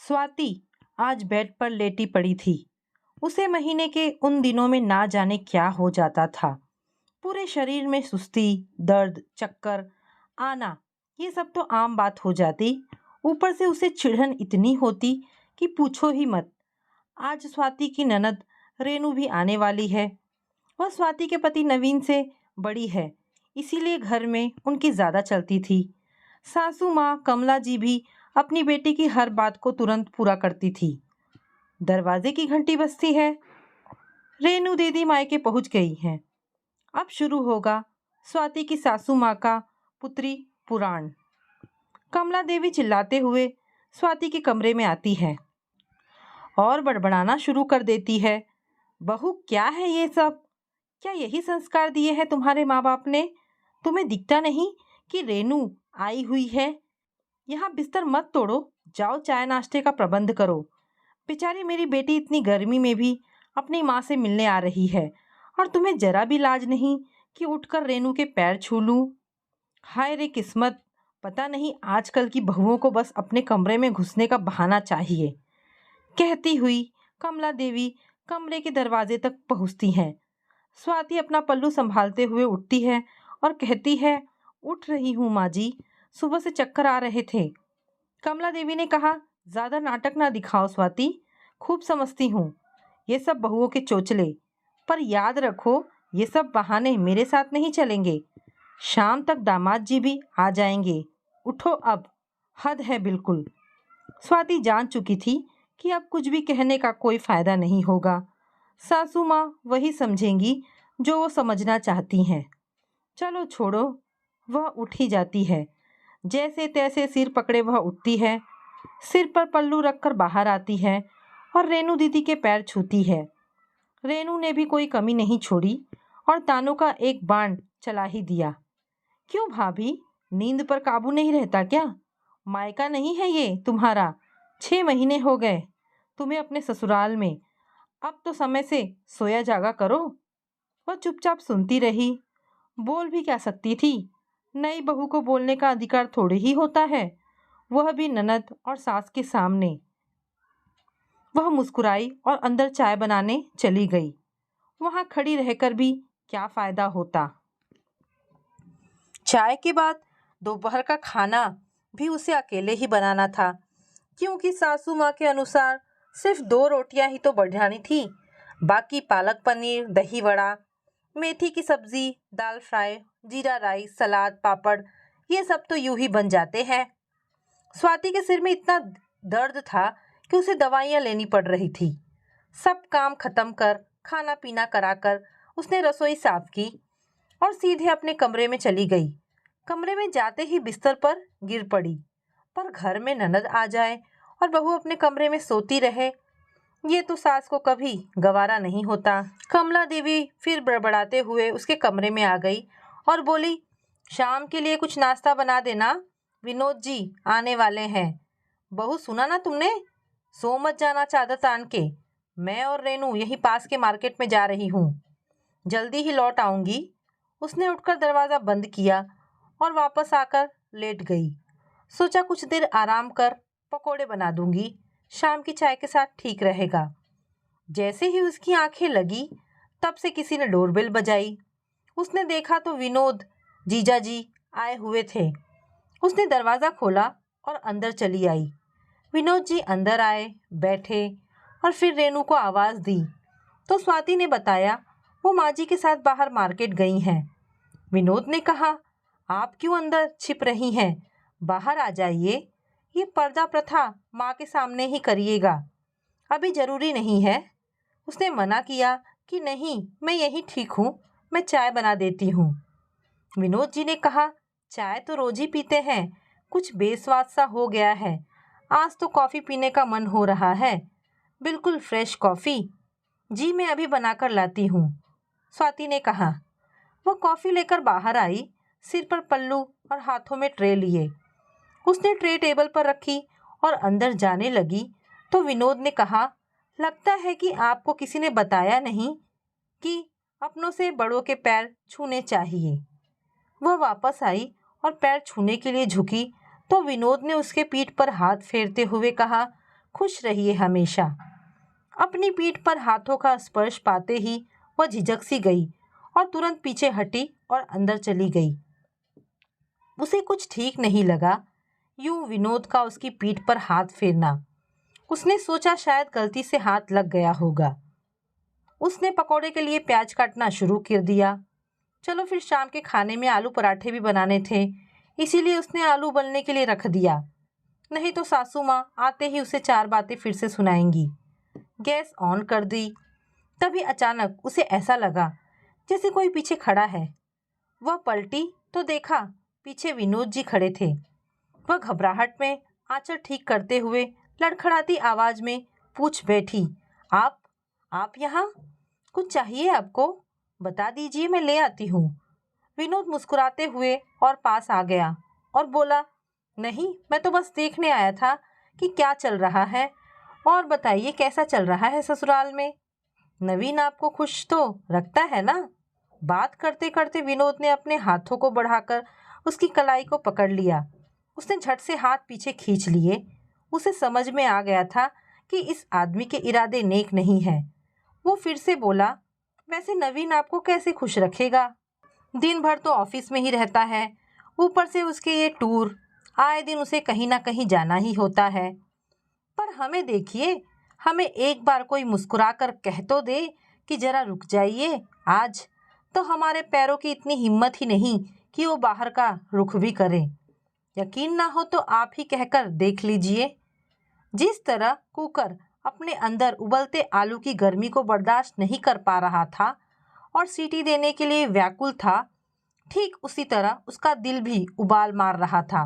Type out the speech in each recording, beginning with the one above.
स्वाति आज बेड पर लेटी पड़ी थी। उसे महीने के उन दिनों में ना जाने क्या हो जाता था। पूरे शरीर में सुस्ती, दर्द, चक्कर आना, ये सब तो आम बात हो जाती। ऊपर से उसे चिढ़न इतनी होती कि पूछो ही मत। आज स्वाति की ननद रेनू भी आने वाली है। वह स्वाति के पति नवीन से बड़ी है, इसीलिए घर में उनकी ज्यादा चलती थी। सासू माँ कमला जी भी अपनी बेटी की हर बात को तुरंत पूरा करती थी। दरवाजे की घंटी बजती है। रेनू दीदी मायके पहुंच गई हैं। अब शुरू होगा स्वाति की सासू माँ का पुत्री पुराण। कमला देवी चिल्लाते हुए स्वाति के कमरे में आती है और बड़बड़ाना शुरू कर देती है। बहू, क्या है ये सब? क्या यही संस्कार दिए हैं तुम्हारे माँ बाप ने? तुम्हें दिखता नहीं कि रेनू आई हुई है? यहाँ बिस्तर मत तोड़ो, जाओ चाय नाश्ते का प्रबंध करो। बेचारी मेरी बेटी इतनी गर्मी में भी अपनी माँ से मिलने आ रही है और तुम्हें जरा भी लाज नहीं कि उठकर रेनू के पैर छू लूं। हाय रे किस्मत, पता नहीं आजकल की बहुओं को बस अपने कमरे में घुसने का बहाना चाहिए। कहती हुई कमला देवी कमरे के दरवाजे तक पहुँचती हैं। स्वाति अपना पल्लू संभालते हुए उठती है और कहती है, उठ रही हूँ माँ जी, सुबह से चक्कर आ रहे थे। कमला देवी ने कहा, ज्यादा नाटक ना दिखाओ स्वाति, खूब समझती हूँ ये सब बहुओं के चोचले, पर याद रखो ये सब बहाने मेरे साथ नहीं चलेंगे। शाम तक दामाद जी भी आ जाएंगे। उठो अब, हद है बिल्कुल। स्वाति जान चुकी थी कि अब कुछ भी कहने का कोई फायदा नहीं होगा। सासू माँ वही समझेंगी जो वो समझना चाहती हैं। चलो छोड़ो, वह उठ ही जाती है। जैसे तैसे सिर पकड़े वह उठती है, सिर पर पल्लू रखकर बाहर आती है और रेनू दीदी के पैर छूती है। रेनू ने भी कोई कमी नहीं छोड़ी और तानों का एक बाण चला ही दिया। क्यों भाभी, नींद पर काबू नहीं रहता क्या? मायका नहीं है ये तुम्हारा? 6 महीने हो गए तुम्हें अपने ससुराल में, अब तो समय से सोया जागा करो। वह चुपचाप सुनती रही। बोल भी क्या सकती थी? नई बहू को बोलने का अधिकार थोड़े ही होता है, वह भी ननद और सास के सामने। वह मुस्कुराई और अंदर चाय बनाने चली गई। वहां खड़ी रहकर भी क्या फायदा होता। चाय के बाद दोपहर का खाना भी उसे अकेले ही बनाना था, क्योंकि सासू माँ के अनुसार सिर्फ 2 रोटियां ही तो बढ़ानी थी। बाकी पालक पनीर, दही वड़ा, मेथी की सब्जी, दाल फ्राई, जीरा राइस, सलाद, पापड़, ये सब तो यूं ही बन जाते हैं। स्वाति के सिर में इतना दर्द था कि उसे दवाइयाँ लेनी पड़ रही थी। सब काम खत्म कर, खाना पीना कराकर उसने रसोई साफ की और सीधे अपने कमरे में चली गई। कमरे में जाते ही बिस्तर पर गिर पड़ी। पर घर में ननद आ जाए और बहू अपने कमरे में सोती रहे, ये तो सास को कभी गवारा नहीं होता। कमला देवी फिर बड़बड़ाते हुए उसके कमरे में आ गई और बोली, शाम के लिए कुछ नाश्ता बना देना, विनोद जी आने वाले हैं। बहू, सुना ना तुमने? सो मत जाना चादर तान के। मैं और रेनू यहीं पास के मार्केट में जा रही हूँ, जल्दी ही लौट आऊंगी। उसने उठकर दरवाजा बंद किया और वापस आकर लेट गई। सोचा कुछ देर आराम कर पकोड़े बना दूंगी, शाम की चाय के साथ ठीक रहेगा। जैसे ही उसकी आंखें लगी तब से किसी ने डोरबेल बजाई। उसने देखा तो विनोद जीजा जी आए हुए थे। उसने दरवाज़ा खोला और अंदर चली आई। विनोद जी अंदर आए, बैठे और फिर रेनू को आवाज़ दी तो स्वाति ने बताया वो माँ जी के साथ बाहर मार्केट गई हैं। विनोद ने कहा, आप क्यों अंदर छिप रही हैं? बाहर आ जाइए। ये पर्दा प्रथा माँ के सामने ही करिएगा, अभी ज़रूरी नहीं है। उसने मना किया कि नहीं, मैं यही ठीक हूँ, मैं चाय बना देती हूँ। विनोद जी ने कहा, चाय तो रोज ही पीते हैं, कुछ बेस्वाद सा हो गया है। आज तो कॉफ़ी पीने का मन हो रहा है, बिल्कुल फ्रेश कॉफ़ी। जी मैं अभी बनाकर लाती हूँ, स्वाति ने कहा। वह कॉफ़ी लेकर बाहर आई, सिर पर पल्लू और हाथों में ट्रे लिए। उसने ट्रे टेबल पर रखी और अंदर जाने लगी तो विनोद ने कहा, लगता है कि आपको किसी ने बताया नहीं कि अपनों से बड़ों के पैर छूने चाहिए। वह वापस आई और पैर छूने के लिए झुकी तो विनोद ने उसके पीठ पर हाथ फेरते हुए कहा, खुश रहिए हमेशा। अपनी पीठ पर हाथों का स्पर्श पाते ही वह झिझक सी गई और तुरंत पीछे हटी और अंदर चली गई। उसे कुछ ठीक नहीं लगा यूं विनोद का उसकी पीठ पर हाथ फेरना। उसने सोचा शायद गलती से हाथ लग गया होगा। उसने पकौड़े के लिए प्याज काटना शुरू कर दिया। चलो फिर शाम के खाने में आलू पराठे भी बनाने थे, इसीलिए उसने आलू उबलने के लिए रख दिया। नहीं तो सासू माँ आते ही उसे 4 बातें फिर से सुनाएंगी। गैस ऑन कर दी। तभी अचानक उसे ऐसा लगा जैसे कोई पीछे खड़ा है। वह पलटी तो देखा पीछे विनोद जी खड़े थे। वह घबराहट में आंचल ठीक करते हुए लड़खड़ाती आवाज में पूछ बैठी, आप यहाँ? कुछ चाहिए आपको? बता दीजिए, मैं ले आती हूँ। विनोद मुस्कुराते हुए और पास आ गया और बोला, नहीं, मैं तो बस देखने आया था कि क्या चल रहा है। और बताइए कैसा चल रहा है ससुराल में? नवीन आपको खुश तो रखता है ना? बात करते करते विनोद ने अपने हाथों को बढ़ाकर उसकी कलाई को पकड़ लिया। उसने झट से हाथ पीछे खींच लिए। उसे समझ में आ गया था कि इस आदमी के इरादे नेक नहीं हैं। वो फिर से बोला, वैसे नवीन आपको कैसे खुश रखेगा? दिन भर तो ऑफिस में ही रहता है, ऊपर से उसके ये टूर, आए दिन उसे कहीं ना कहीं जाना ही होता है। पर हमें देखिए, हमें एक बार कोई मुस्कुरा कर कह तो दे कि जरा रुक जाइए। आज तो हमारे पैरों की इतनी हिम्मत ही नहीं कि वो बाहर का रुख भी करें। यकीन ना हो तो आप ही कहकर देख लीजिए। जिस तरह कुकर अपने अंदर उबलते आलू की गर्मी को बर्दाश्त नहीं कर पा रहा था और सीटी देने के लिए व्याकुल था, ठीक उसी तरह उसका दिल भी उबाल मार रहा था।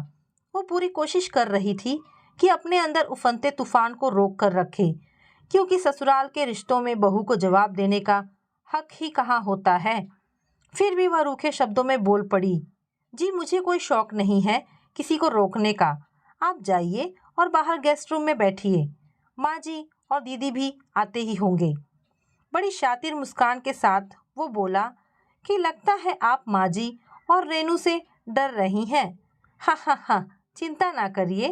वो पूरी कोशिश कर रही थी कि अपने अंदर उफनते तूफान को रोक कर रखे, क्योंकि ससुराल के रिश्तों में बहू को जवाब देने का हक ही कहाँ होता है। फिर भी वह रूखे शब्दों में बोल पड़ी, जी मुझे कोई शौक नहीं है किसी को रोकने का। आप जाइए और बाहर गेस्ट रूम में बैठिए। माँ जी और दीदी भी आते ही होंगे। बड़ी शातिर मुस्कान के साथ वो बोला कि लगता है आप माँ जी और रेनू से डर रही हैं। हा हा हा, चिंता ना करिए,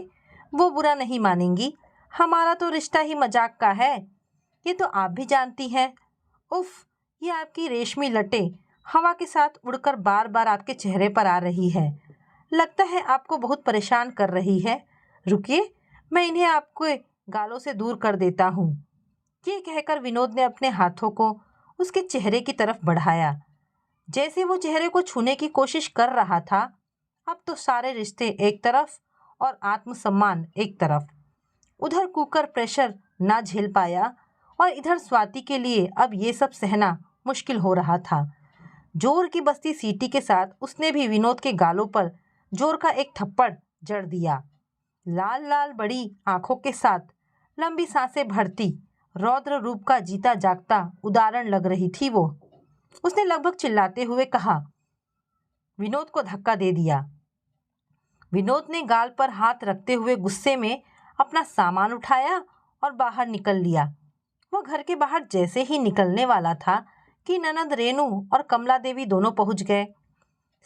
वो बुरा नहीं मानेंगी। हमारा तो रिश्ता ही मजाक का है, ये तो आप भी जानती हैं। उफ, ये आपकी रेशमी लटें हवा के साथ उड़कर बार बार आपके चेहरे पर आ रही है। लगता है आपको बहुत परेशान कर रही है। रुकिए, मैं इन्हें आपके गालों से दूर कर देता हूँ। ये कहकर विनोद ने अपने हाथों को उसके चेहरे की तरफ बढ़ाया। जैसे वो चेहरे को छूने की कोशिश कर रहा था, अब तो सारे रिश्ते एक तरफ और आत्मसम्मान एक तरफ। उधर कुकर प्रेशर ना झेल पाया और इधर स्वाति के लिए अब ये सब सहना मुश्किल हो रहा था। जोर की बजती सीटी के साथ उसने भी विनोद के गालों पर जोर का एक थप्पड़ जड़ दिया। लाल लाल बड़ी आंखों के साथ लंबी सांसें भरती रौद्र रूप का जीता जागता उदाहरण लग रही थी वो। उसने लगभग चिल्लाते हुए कहा, विनोद को धक्का दे दिया। विनोद ने गाल पर हाथ रखते हुए गुस्से में अपना सामान उठाया और बाहर निकल लिया। वह घर के बाहर जैसे ही निकलने वाला था कि ननद रेनू और कमला देवी दोनों पहुंच गए।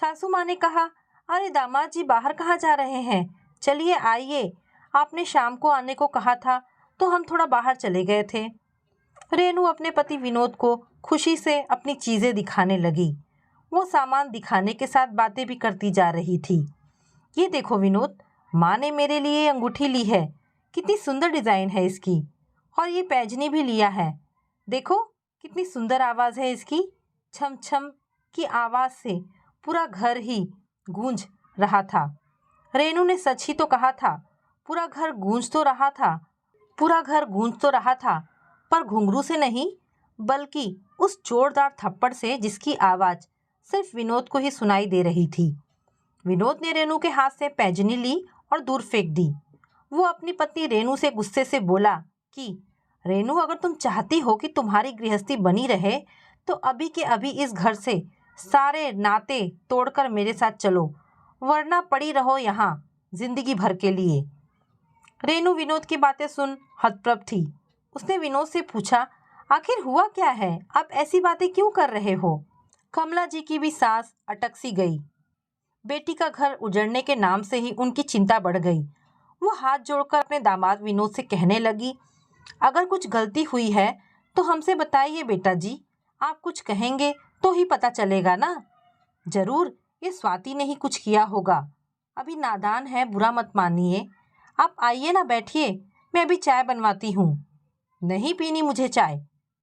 सासू माँ ने कहा, अरे दामाद जी बाहर कहाँ जा रहे हैं? चलिए आइए, आपने शाम को आने को कहा था तो हम थोड़ा बाहर चले गए थे। रेनू अपने पति विनोद को खुशी से अपनी चीजें दिखाने लगी। वो सामान दिखाने के साथ बातें भी करती जा रही थी। ये देखो विनोद, माँ ने मेरे लिए अंगूठी ली है, कितनी सुंदर डिजाइन है इसकी। और ये पैजनी भी लिया है, देखो कितनी सुंदर आवाज है इसकी। छम छम की आवाज से पूरा घर ही गूंज रहा था। रेनू ने सच ही तो कहा था, पूरा घर गूंज तो रहा था, पूरा घर गूंज तो रहा था, पर घुंघरू से नहीं, बल्कि उस जोरदार थप्पड़ से जिसकी आवाज सिर्फ विनोद को ही सुनाई दे रही थी। विनोद ने रेनू के हाथ से पैजनी ली और दूर फेंक दी। वो अपनी पत्नी रेनू से गुस्से से बोला कि रेनू, अगर तुम चाहती हो कि तुम्हारी गृहस्थी बनी रहे तो अभी के अभी इस घर से सारे नाते तोड़कर मेरे साथ चलो, वरना पड़ी रहो यहाँ जिंदगी भर के लिए। रेनू विनोद की बातें सुन हतप्रभ थी। उसने विनोद से पूछा, आखिर हुआ क्या है? आप ऐसी बातें क्यों कर रहे हो? कमला जी की भी सांस अटक सी गई। बेटी का घर उजड़ने के नाम से ही उनकी चिंता बढ़ गई। वो हाथ जोड़कर अपने दामाद विनोद से कहने लगी, अगर कुछ गलती हुई है तो हमसे बताइए बेटा जी। आप कुछ कहेंगे तो ही पता चलेगा ना। जरूर ये स्वाति ने ही कुछ किया होगा। अभी नादान है, बुरा मत मानिए। आप आइए ना, बैठिए, मैं अभी चाय बनवाती हूँ। नहीं पीनी मुझे चाय।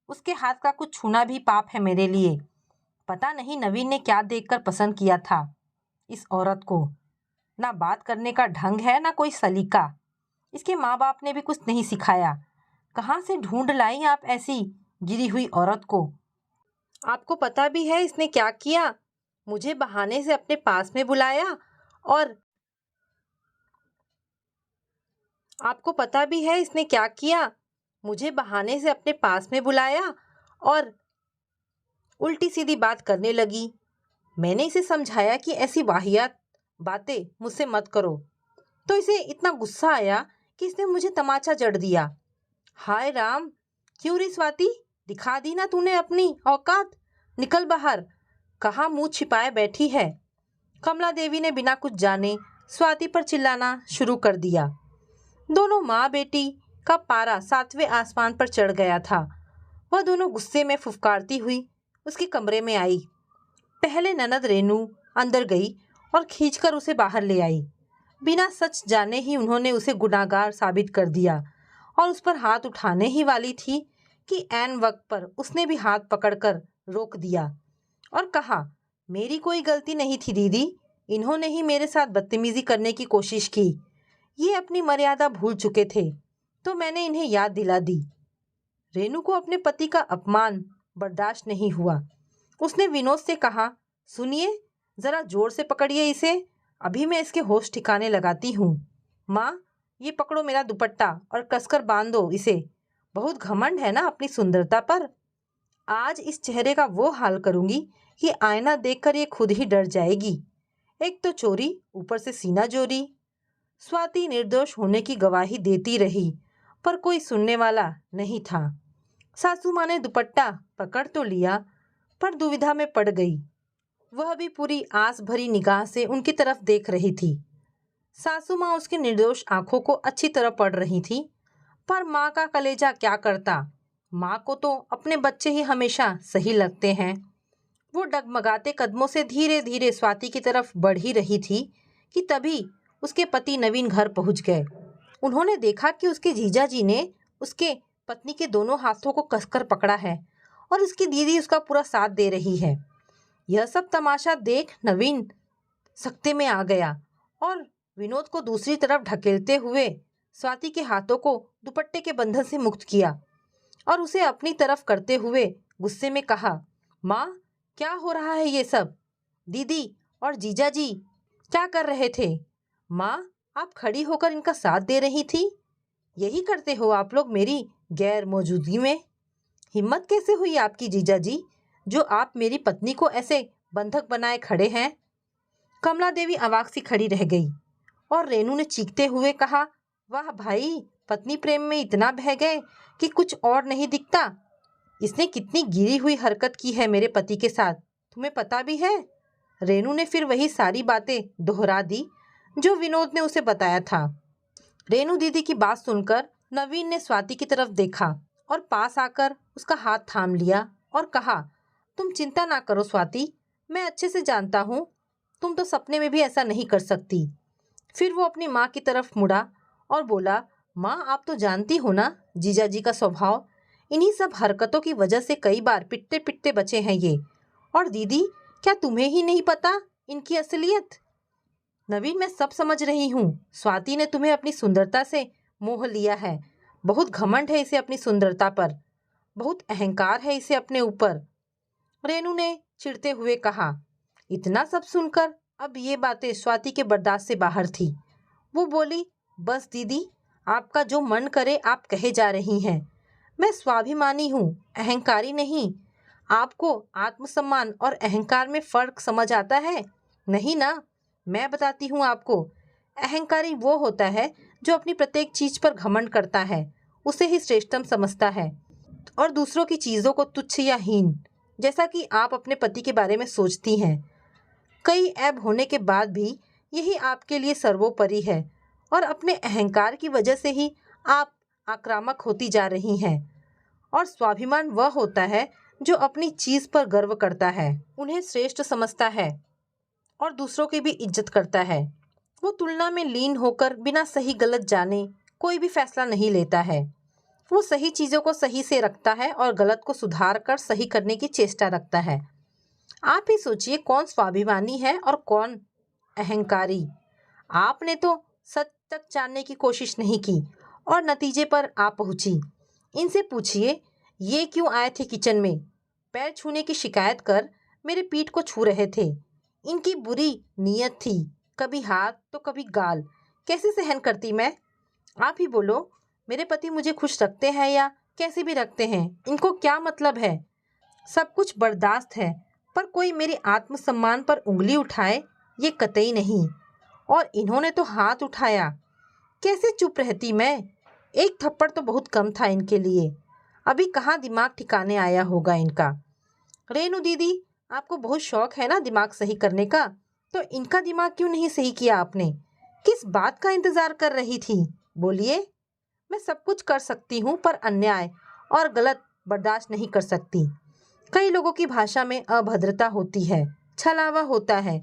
उसके हाथ का कुछ छूना भी पाप है मेरे लिए। पता नहीं नवीन ने क्या देखकर पसंद किया था इस औरत को। ना बात करने का ढंग है, ना कोई सलीका। इसके माँ बाप ने भी कुछ नहीं सिखाया। कहाँ से ढूंढ लाई आप ऐसी गिरी हुई औरत को। आपको पता भी है इसने क्या किया? मुझे बहाने से अपने पास में बुलाया और आपको पता भी है इसने क्या किया? मुझे बहाने से अपने पास में बुलाया और उल्टी सीधी बात करने लगी। मैंने इसे समझाया कि ऐसी वाहियात बातें मुझसे मत करो, तो इसे इतना गुस्सा आया कि इसने मुझे तमाचा जड़ दिया। हाय राम, क्यों रे स्वाति, दिखा दी ना तूने अपनी औकात। निकल बाहर, कहाँ मुंह छिपाए बैठी है। कमला देवी ने बिना कुछ जाने स्वाति पर चिल्लाना शुरू कर दिया। दोनों माँ बेटी का पारा 7वें आसमान पर चढ़ गया था। वह दोनों गुस्से में फुफकारती हुई उसके कमरे में आई। पहले ननद रेनू अंदर गई और खींचकर उसे बाहर ले आई। बिना सच जाने ही उन्होंने उसे गुनाहगार साबित कर दिया और उस पर हाथ उठाने ही वाली थी कि ऐन वक्त पर उसने भी हाथ पकड़कर रोक दिया और कहा, मेरी कोई गलती नहीं थी दीदी, इन्होंने ही मेरे साथ बदतमीजी करने की कोशिश की। ये अपनी मर्यादा भूल चुके थे तो मैंने इन्हें याद दिला दी। रेनू को अपने पति का अपमान बर्दाश्त नहीं हुआ। उसने विनोद से कहा, सुनिए, जरा जोर से पकड़िए इसे, अभी मैं इसके होश ठिकाने लगाती हूँ। माँ, ये पकड़ो मेरा दुपट्टा और कसकर बांध दो इसे। बहुत घमंड है ना अपनी सुंदरता पर। आज इस चेहरे का वो हाल करूंगी कि आईना देखकर ये खुद ही डर जाएगी। एक तो चोरी, ऊपर से सीना जोरी। स्वाति निर्दोष होने की गवाही देती रही पर कोई सुनने वाला नहीं था। सासू माँ ने दुपट्टा पकड़ तो लिया पर दुविधा में पड़ गई। वह भी पूरी आस भरी निगाह से उनकी तरफ देख रही थी। सासू माँ उसकी निर्दोष आंखों को अच्छी तरह पढ़ रही थी, पर माँ का कलेजा क्या करता। माँ को तो अपने बच्चे ही हमेशा सही लगते हैं। वो डगमगाते कदमों से धीरे धीरे स्वाति की तरफ बढ़ ही रही थी कि तभी उसके पति नवीन घर पहुंच गए। उन्होंने देखा कि उसके जीजा जी ने उसके पत्नी के दोनों हाथों को कसकर पकड़ा है और उसकी दीदी उसका पूरा साथ दे रही है। यह सब तमाशा देख नवीन सख्ते में आ गया और विनोद को दूसरी तरफ ढकेलते हुए स्वाति के हाथों को दुपट्टे के बंधन से मुक्त किया और उसे अपनी तरफ करते हुए गुस्से में कहा, माँ, क्या हो रहा है ये सब? दीदी और जीजा जी क्या कर रहे थे? माँ, आप खड़ी होकर इनका साथ दे रही थी। यही करते हो आप लोग मेरी गैर मौजूदगी में? हिम्मत कैसे हुई आपकी जीजा जी, जो आप मेरी पत्नी को ऐसे बंधक बनाए खड़े हैं? कमला देवी अवाक सी खड़ी रह गई और रेनू ने चीखते हुए कहा, वाह भाई, पत्नी प्रेम में इतना बह गए कि कुछ और नहीं दिखता। इसने कितनी गिरी हुई हरकत की है मेरे पति के साथ, तुम्हें पता भी है? रेनू ने फिर वही सारी बातें दोहरा दी जो विनोद ने उसे बताया था। रेनू दीदी की बात सुनकर नवीन ने स्वाति की तरफ देखा और पास आकर उसका हाथ थाम लिया और कहा, तुम चिंता ना करो स्वाति, मैं अच्छे से जानता हूँ तुम तो सपने में भी ऐसा नहीं कर सकती। फिर वो अपनी माँ की तरफ मुड़ा और बोला, माँ, आप तो जानती हो ना जीजा जी का स्वभाव। इन्हीं सब हरकतों की वजह से कई बार पिटते पिटते बचे हैं ये। और दीदी, क्या तुम्हें ही नहीं पता इनकी असलियत? नवीन, मैं सब समझ रही हूँ। स्वाति ने तुम्हें अपनी सुंदरता से मोह लिया है। बहुत घमंड है इसे अपनी सुंदरता पर, बहुत अहंकार है इसे अपने ऊपर। रेनू ने चिढ़ते हुए कहा। इतना सब सुनकर अब ये बातें स्वाति के बर्दाश्त से बाहर थी। वो बोली, बस दीदी, आपका जो मन करे आप कहे जा रही हैं। मैं स्वाभिमानी हूँ, अहंकारी नहीं। आपको आत्मसम्मान और अहंकार में फर्क समझ आता है? नहीं ना। मैं बताती हूँ आपको, अहंकारी वो होता है जो अपनी प्रत्येक चीज पर घमंड करता है, उसे ही श्रेष्ठतम समझता है और दूसरों की चीजों को तुच्छ या हीन, जैसा कि आप अपने पति के बारे में सोचती हैं। कई ऐब होने के बाद भी यही आपके लिए सर्वोपरि है और अपने अहंकार की वजह से ही आप आक्रामक होती जा रही हैं। और स्वाभिमान वह होता है जो अपनी चीज पर गर्व करता है, उन्हें श्रेष्ठ समझता है और दूसरों की भी इज्जत करता है। वो तुलना में लीन होकर बिना सही गलत जाने कोई भी फैसला नहीं लेता है। वो सही चीजों को सही से रखता है और गलत को सुधार कर सही करने की चेष्टा रखता है। आप ही सोचिए कौन स्वाभिमानी है और कौन अहंकारी। आपने तो सच तक जानने की कोशिश नहीं की और नतीजे पर आप पहुंची। इनसे पूछिए ये क्यों आए थे किचन में, पैर छूने की शिकायत कर मेरे पीठ को छू रहे थे। इनकी बुरी नीयत थी, कभी हाथ तो कभी गाल, कैसे सहन करती मैं। आप ही बोलो, मेरे पति मुझे खुश रखते हैं या कैसे भी रखते हैं, इनको क्या मतलब है। सब कुछ बर्दाश्त है, पर कोई मेरे आत्मसम्मान पर उंगली उठाए ये कतई नहीं। और इन्होंने तो हाथ उठाया, कैसे चुप रहती मैं। एक थप्पड़ तो बहुत कम था इनके लिए। अभी कहाँ दिमाग ठिकाने आया होगा इनका। रेनू दीदी, आपको बहुत शौक है ना दिमाग सही करने का, तो इनका दिमाग क्यों नहीं सही किया आपने। किस बात का इंतजार कर रही थी, बोलिए। मैं सब कुछ कर सकती हूँ पर अन्याय और गलत बर्दाश्त नहीं कर सकती। कई लोगों की भाषा में अभद्रता होती है, छलावा होता है,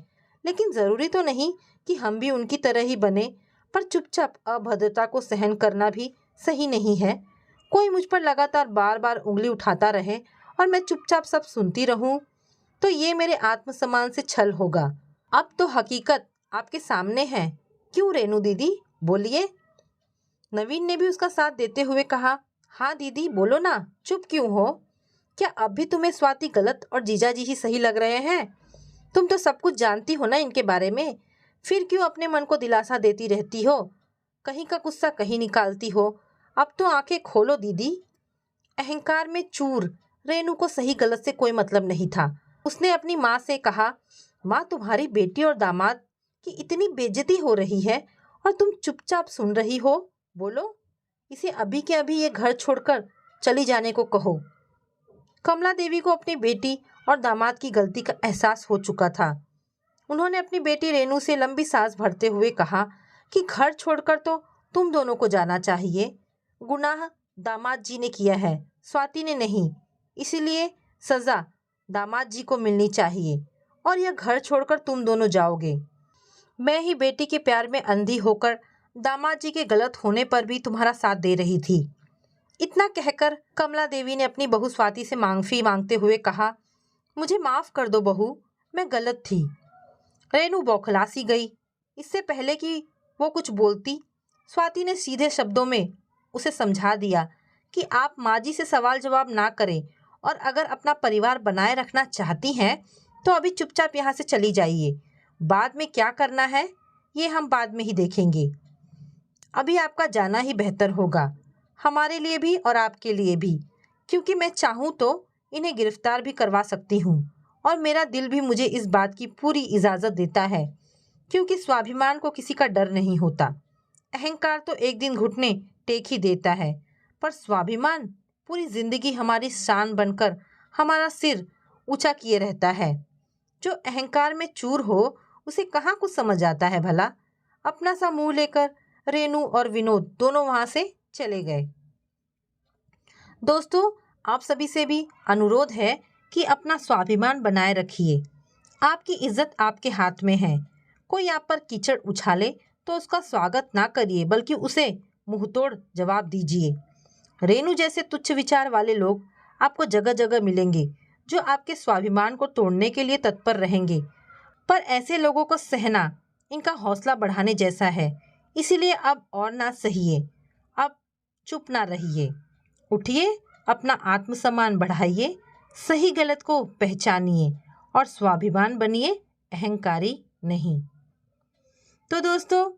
लेकिन ज़रूरी तो नहीं कि हम भी उनकी तरह ही बने। पर चुपचाप अभद्रता को सहन करना भी सही नहीं है। कोई मुझ पर लगातार बार बार उंगली उठाता रहे और मैं चुपचाप सब सुनती रहूं, तो ये मेरे आत्मसम्मान से छल होगा। अब तो हकीकत आपके सामने है। क्यों रेनू दीदी, बोलिए। नवीन ने भी उसका साथ देते हुए कहा, हाँ दीदी बोलो ना, चुप क्यों हो। क्या अब भी तुम्हें स्वाति गलत और जीजाजी ही सही लग रहे हैं। तुम तो सब कुछ जानती हो ना इनके बारे में, फिर क्यों अपने मन को दिलासा देती रहती हो। कहीं का गुस्सा कहीं निकालती हो। अब तो आंखें खोलो दीदी। अहंकार में चूर रेनू को सही गलत से कोई मतलब नहीं था। उसने अपनी माँ से कहा, माँ तुम्हारी बेटी और दामाद की इतनी बेइज्जती हो रही है और तुम चुपचाप सुन रही हो। बोलो, इसे अभी के अभी ये घर छोड़कर चली जाने को कहो। कमला देवी को अपनी बेटी और दामाद की गलती का एहसास हो चुका था। उन्होंने अपनी बेटी रेनू से लंबी सांस भरते हुए कहा कि घर छोड़कर तो तुम दोनों को जाना चाहिए। गुनाह दामाद जी ने किया है, स्वाति ने नहीं। इसीलिए सजा दामाद जी को मिलनी चाहिए और यह घर छोड़कर तुम दोनों जाओगे। मैं ही बेटी के प्यार में अंधी होकर दामाद जी के गलत होने पर भी तुम्हारा साथ दे रही थी। इतना कहकर कमला देवी ने अपनी बहू स्वाति से मांगफी मांगते हुए कहा, मुझे माफ कर दो बहू, मैं गलत थी। रेनू बौखला सी गई। इससे पहले कि वो कुछ बोलती, स्वाति ने सीधे शब्दों में उसे समझा दिया कि आप माँ जी से सवाल जवाब ना करें और अगर अपना परिवार बनाए रखना चाहती हैं तो अभी चुपचाप यहाँ से चली जाइए। बाद में क्या करना है ये हम बाद में ही देखेंगे। अभी आपका जाना ही बेहतर होगा, हमारे लिए भी और आपके लिए भी, क्योंकि मैं चाहूँ तो इन्हें गिरफ्तार भी करवा सकती हूँ और मेरा दिल भी मुझे इस बात की पूरी इजाज़त देता है, क्योंकि स्वाभिमान को किसी का डर नहीं होता। अहंकार तो एक दिन घुटने टेक ही देता है, पर स्वाभिमान पूरी जिंदगी हमारी शान बनकर हमारा सिर ऊंचा किए रहता है। जो अहंकार में चूर हो उसे कहाँ कुछ समझ आता है भला। अपना सा मुंह लेकर रेनू और विनोद दोनों वहां से चले गए। दोस्तों, आप सभी से भी अनुरोध है कि अपना स्वाभिमान बनाए रखिए। आपकी इज्जत आपके हाथ में है। कोई आप पर कीचड़ उछाले तो उसका स्वागत ना करिए, बल्कि उसे मुंहतोड़ जवाब दीजिए। रेनू जैसे तुच्छ विचार वाले लोग आपको जगह जगह मिलेंगे जो आपके स्वाभिमान को तोड़ने के लिए तत्पर रहेंगे, पर ऐसे लोगों को सहना इनका हौसला बढ़ाने जैसा है। इसीलिए अब और ना सहिए, अब चुप ना रहिए। उठिए, अपना आत्मसम्मान बढ़ाइए, सही गलत को पहचानिए और स्वाभिमान बनिए, अहंकारी नहीं। तो दोस्तों,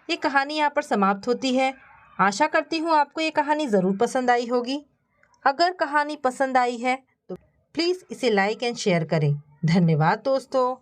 ये कहानी यहाँ पर समाप्त होती है। आशा करती हूँ आपको ये कहानी ज़रूर पसंद आई होगी। अगर कहानी पसंद आई है तो प्लीज़ इसे लाइक एंड शेयर करें। धन्यवाद दोस्तों।